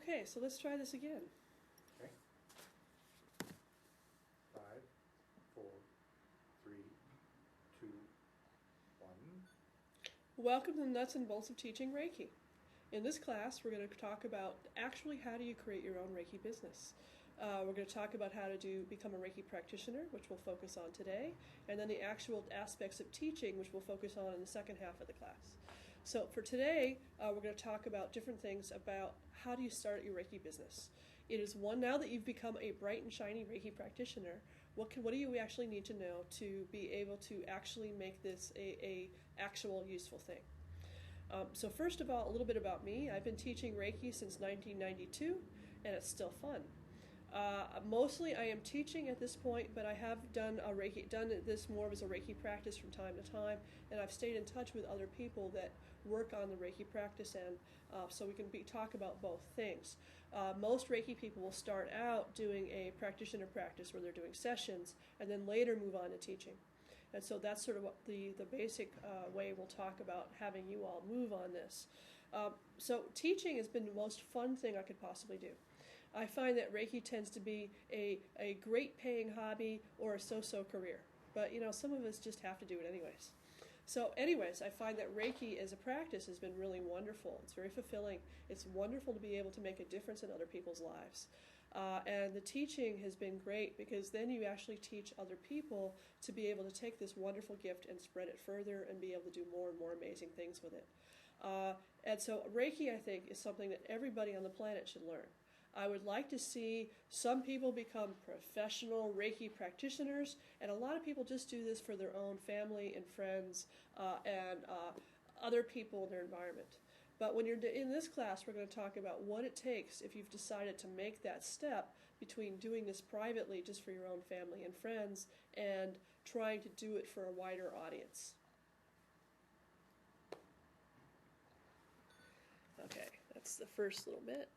Okay, so let's try this again. Okay. 5, 4, 3, 2, 1. Welcome to the nuts and bolts of teaching Reiki. In this class, we're going to talk about actually how do you create your own Reiki business. We're going to talk about how to become a Reiki practitioner, which we'll focus on today, and then the actual aspects of teaching, which we'll focus on in the second half of the class. So for today, we're going to talk about different things about how do you start your Reiki business. It is one, now that you've become a bright and shiny Reiki practitioner, what do you actually need to know to be able to actually make this a actual useful thing? So first of all, a little bit about me. I've been teaching Reiki since 1992, and it's still fun. Mostly I am teaching at this point, but I have done this more as a Reiki practice from time to time, and I've stayed in touch with other people that work on the Reiki practice end, so we can talk about both things. Most Reiki people will start out doing a practitioner practice where they're doing sessions, and then later move on to teaching. And so that's sort of what the basic way we'll talk about having you all move on this. So teaching has been the most fun thing I could possibly do. I find that Reiki tends to be a great paying hobby or a so-so career. But, some of us just have to do it anyways. So anyways, I find that Reiki as a practice has been really wonderful. It's very fulfilling. It's wonderful to be able to make a difference in other people's lives. And the teaching has been great because then you actually teach other people to be able to take this wonderful gift and spread it further and be able to do more and more amazing things with it. And so Reiki, I think, is something that everybody on the planet should learn. I would like to see some people become professional Reiki practitioners, and a lot of people just do this for their own family and friends and other people in their environment. But when you're in this class, we're going to talk about what it takes if you've decided to make that step between doing this privately just for your own family and friends and trying to do it for a wider audience. Okay, that's the first little bit.